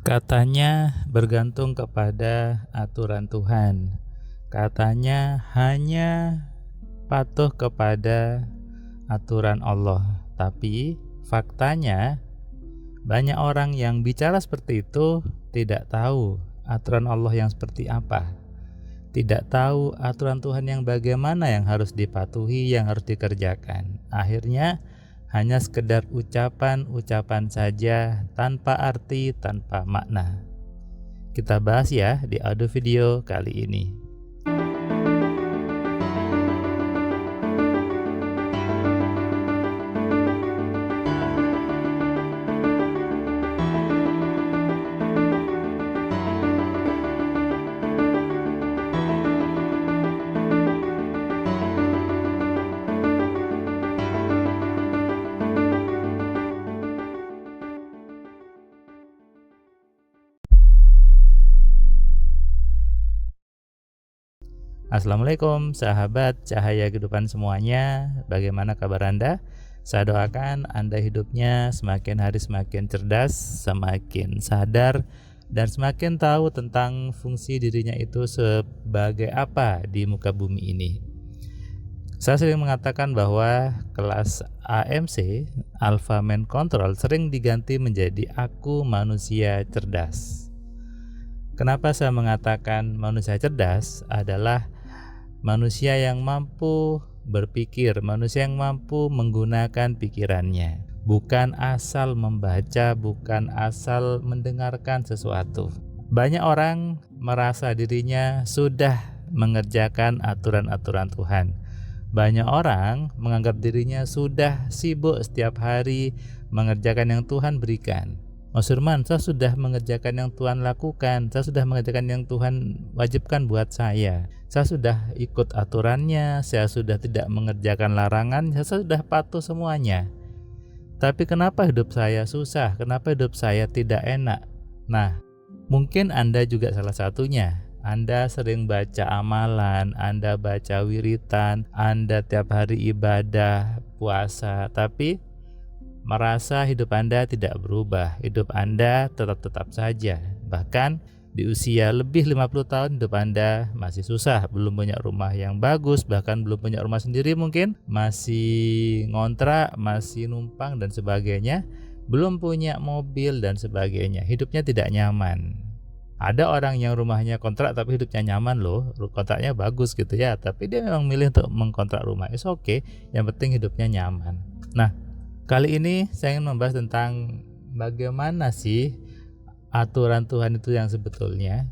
Katanya bergantung kepada aturan Tuhan. Katanya hanya patuh kepada aturan Allah. Tapi faktanya banyak orang yang bicara seperti itu tidak tahu aturan Allah yang seperti apa. Tidak tahu aturan Tuhan yang bagaimana yang harus dipatuhi, yang harus dikerjakan. Akhirnya hanya sekedar ucapan-ucapan saja tanpa arti, tanpa makna. Kita bahas ya di audio video kali ini. Assalamualaikum sahabat cahaya kehidupan semuanya. Bagaimana kabar Anda? Saya doakan Anda hidupnya semakin hari semakin cerdas, semakin sadar, dan semakin tahu tentang fungsi dirinya itu sebagai apa di muka bumi ini. Saya sering mengatakan bahwa kelas AMC, Alpha Man Control, sering diganti menjadi aku manusia cerdas. Kenapa saya mengatakan manusia cerdas? Adalah manusia yang mampu berpikir, manusia yang mampu menggunakan pikirannya, bukan asal membaca, bukan asal mendengarkan sesuatu. Banyak orang merasa dirinya sudah mengerjakan aturan-aturan Tuhan. Banyak orang menganggap dirinya sudah sibuk setiap hari mengerjakan yang Tuhan berikan. Mas Firman, saya sudah mengerjakan yang Tuhan lakukan, saya sudah mengerjakan yang Tuhan wajibkan buat saya sudah ikut aturannya, saya sudah tidak mengerjakan larangan, saya sudah patuh semuanya. Tapi kenapa hidup saya susah? Kenapa hidup saya tidak enak? Nah, mungkin Anda juga salah satunya. Anda sering baca amalan, Anda baca wiritan, Anda tiap hari ibadah, puasa, tapi merasa hidup Anda tidak berubah, hidup Anda tetap saja. Bahkan di usia lebih 50 tahun hidup Anda masih susah, belum punya rumah yang bagus, bahkan belum punya rumah sendiri mungkin, masih ngontrak, masih numpang dan sebagainya, belum punya mobil dan sebagainya, hidupnya tidak nyaman. Ada orang yang rumahnya kontrak tapi hidupnya nyaman loh, kontraknya bagus gitu ya, tapi dia memang milih untuk mengkontrak rumah. It's okay, yang penting hidupnya nyaman. Nah, kali ini saya ingin membahas tentang bagaimana sih aturan Tuhan itu yang sebetulnya.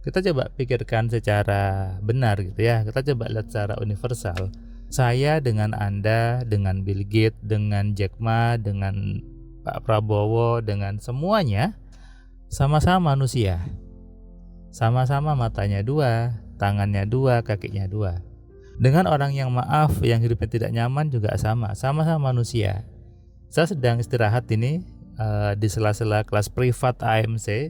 Kita coba pikirkan secara benar gitu ya. Kita coba lihat secara universal. Saya dengan Anda, dengan Bill Gates, dengan Jack Ma, dengan Pak Prabowo, dengan semuanya sama-sama manusia. Sama-sama matanya dua, tangannya dua, kakinya dua. Dengan orang yang maaf, yang hidupnya tidak nyaman juga sama-sama manusia. Saya sedang istirahat ini di sela-sela kelas privat AMC.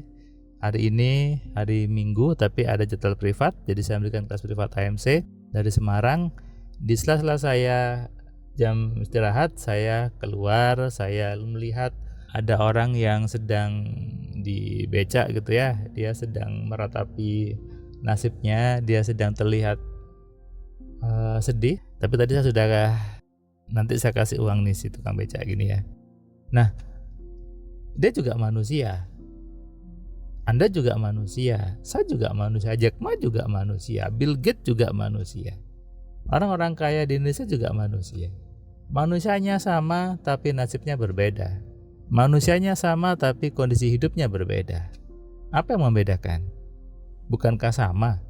Hari ini hari Minggu tapi ada jadwal privat, jadi saya memberikan kelas privat AMC dari Semarang. Di sela-sela saya jam istirahat, saya keluar, saya melihat ada orang yang sedang di becak gitu ya. Dia sedang meratapi nasibnya, dia sedang terlihat sedih. Tapi tadi saya sudah, nanti saya kasih uang nih si tukang becak gini ya. Nah, dia juga manusia. Anda juga manusia. Saya juga manusia. Jack Ma juga manusia. Bill Gates juga manusia. Orang-orang kaya di Indonesia juga manusia. Manusianya sama tapi nasibnya berbeda. Manusianya sama tapi kondisi hidupnya berbeda. Apa yang membedakan? Bukankah sama?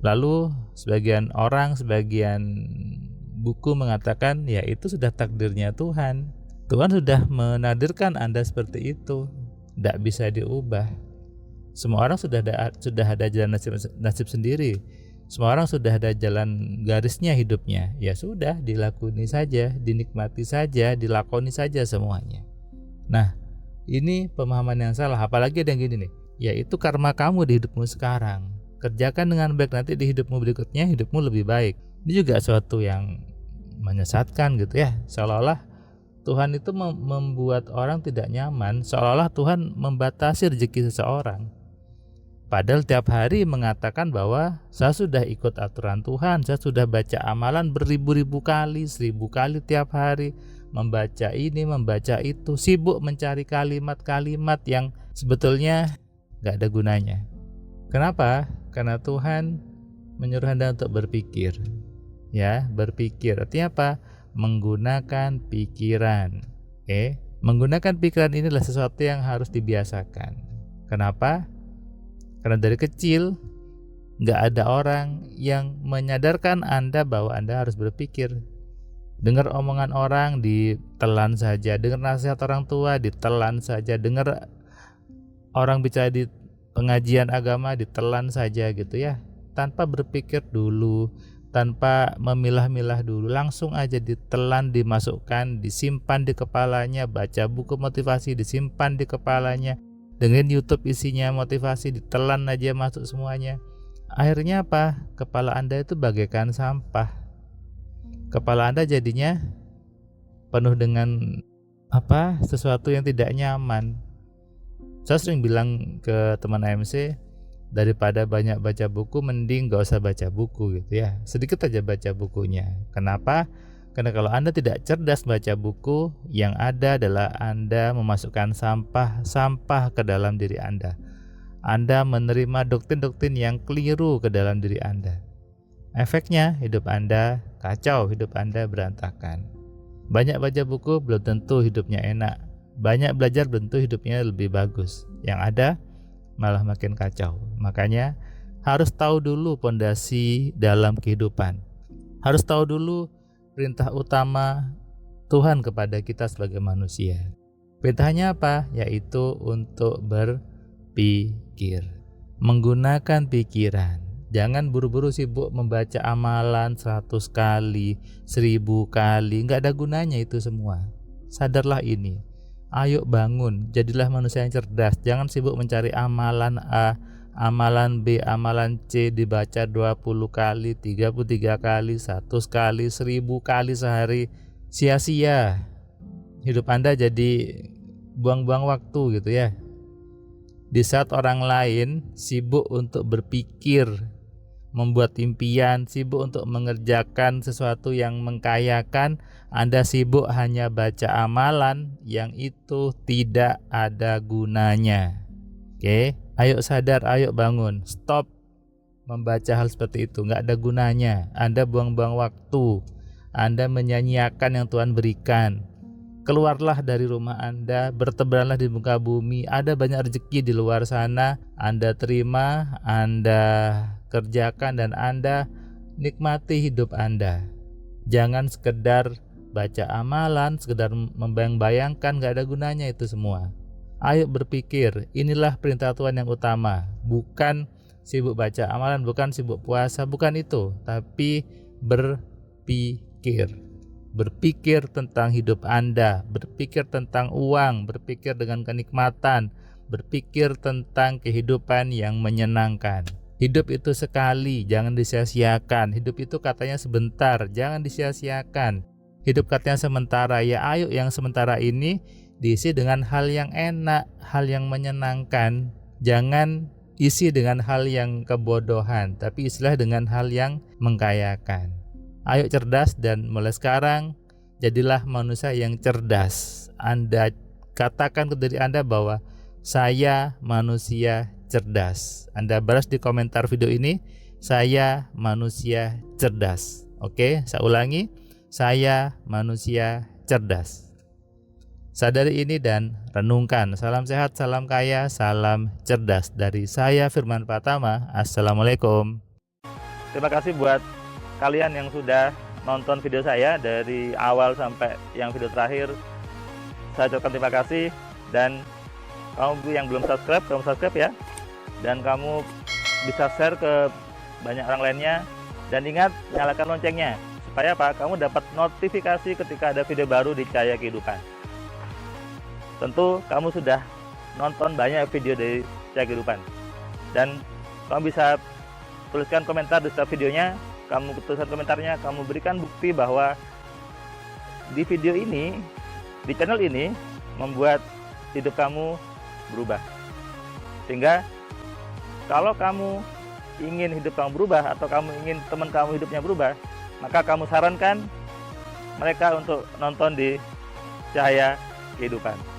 Lalu sebagian orang, sebagian buku mengatakan ya itu sudah takdirnya Tuhan. Tuhan sudah menakdirkan Anda seperti itu, tidak bisa diubah. Semua orang sudah ada jalan nasib sendiri. Semua orang sudah ada jalan garisnya hidupnya. Ya sudah, dilakoni saja, dinikmati saja, dilakoni saja semuanya. Nah, ini pemahaman yang salah. Apalagi ada yang gini nih, yaitu karma kamu di hidupmu sekarang. Kerjakan dengan baik, nanti di hidupmu berikutnya hidupmu lebih baik. Ini juga suatu yang menyesatkan gitu ya, seolah-olah Tuhan itu membuat orang tidak nyaman, seolah-olah Tuhan membatasi rezeki seseorang. Padahal tiap hari mengatakan bahwa saya sudah ikut aturan Tuhan, saya sudah baca amalan beribu-ribu kali, 1000 kali tiap hari, membaca ini, membaca itu, sibuk mencari kalimat-kalimat yang sebetulnya gak ada gunanya. Kenapa? Karena Tuhan menyuruh Anda untuk berpikir. Ya, berpikir. Artinya apa? Menggunakan pikiran. Menggunakan pikiran inilah sesuatu yang harus dibiasakan. Kenapa? Karena dari kecil gak ada orang yang menyadarkan Anda bahwa Anda harus berpikir. Dengar omongan orang ditelan saja, dengar nasihat orang tua ditelan saja, dengar orang bicara di pengajian agama ditelan saja gitu ya, tanpa berpikir dulu, tanpa memilah-milah dulu, langsung aja ditelan, dimasukkan, disimpan di kepalanya. Baca buku motivasi disimpan di kepalanya, dengan YouTube isinya motivasi ditelan aja masuk semuanya. Akhirnya apa? Kepala Anda itu bagaikan sampah. Kepala Anda jadinya penuh dengan sesuatu yang tidak nyaman. Saya sering bilang ke teman AMC, daripada banyak baca buku mending gak usah baca buku gitu ya, sedikit aja baca bukunya. Kenapa? Karena kalau Anda tidak cerdas baca buku, yang ada adalah Anda memasukkan sampah ke dalam diri Anda. Anda menerima doktrin-doktrin yang keliru ke dalam diri Anda. Efeknya hidup Anda kacau, hidup Anda berantakan. Banyak baca buku belum tentu hidupnya enak, banyak belajar belum tentu hidupnya lebih bagus. Yang ada malah makin kacau. Makanya harus tahu dulu pondasi dalam kehidupan. Harus tahu dulu perintah utama Tuhan kepada kita sebagai manusia. Perintahnya apa? Yaitu untuk berpikir. Menggunakan pikiran. Jangan buru-buru sibuk membaca amalan 100 kali, 1000 kali. Nggak ada gunanya itu semua. Sadarlah ini. Ayo bangun, jadilah manusia yang cerdas. Jangan sibuk mencari amalan A, amalan B, amalan C, dibaca 20 kali, 33 kali, 100 kali, 1000 kali sehari. Sia-sia. Hidup Anda jadi buang-buang waktu gitu ya. Di saat orang lain sibuk untuk berpikir, membuat impian, sibuk untuk mengerjakan sesuatu yang mengkayakan, Anda sibuk hanya baca amalan yang itu tidak ada gunanya. Oke, ayo sadar, ayo bangun, stop membaca hal seperti itu, nggak ada gunanya. Anda buang-buang waktu, Anda menyanyiakan yang Tuhan berikan. Keluarlah dari rumah Anda, bertebaranlah di muka bumi. Ada banyak rezeki di luar sana, Anda terima, Anda kerjakan, dan Anda nikmati hidup Anda. Jangan sekedar baca amalan, sekedar membayang-bayangkan, gak ada gunanya itu semua. Ayo berpikir, inilah perintah Tuhan yang utama. Bukan sibuk baca amalan, bukan sibuk puasa, bukan itu. Tapi berpikir. Berpikir tentang hidup Anda, berpikir tentang uang, berpikir dengan kenikmatan, berpikir tentang kehidupan yang menyenangkan. Hidup itu sekali, jangan disia-siakan. Hidup itu katanya sebentar, jangan disia-siakan. Hidup katanya sementara, ya ayo yang sementara ini diisi dengan hal yang enak, hal yang menyenangkan. Jangan isi dengan hal yang kebodohan, tapi isilah dengan hal yang mengkayakan. Ayo cerdas, dan mulai sekarang jadilah manusia yang cerdas. Anda katakan ke diri Anda bahwa saya manusia cerdas. Anda balas di komentar video ini, saya manusia cerdas. Oke, saya ulangi, saya manusia cerdas. Sadari ini dan renungkan. Salam sehat, salam kaya, salam cerdas. Dari saya Firman Pratama. Assalamualaikum. Terima kasih buat kalian yang sudah nonton video saya dari awal sampai yang video terakhir. Saya ucapkan terima kasih, dan kamu yang belum subscribe, kamu subscribe ya, dan kamu bisa share ke banyak orang lainnya, dan ingat nyalakan loncengnya supaya apa? Kamu dapat notifikasi ketika ada video baru di Cahaya Kehidupan. Tentu kamu sudah nonton banyak video dari Cahaya Kehidupan, dan kamu bisa tuliskan komentar di setiap videonya. Kamu tuliskan komentarnya, kamu berikan bukti bahwa di video ini, di channel ini membuat hidup kamu berubah. Sehingga kalau kamu ingin hidup kamu berubah atau kamu ingin teman kamu hidupnya berubah, maka kamu sarankan mereka untuk nonton di Cahaya Kehidupan.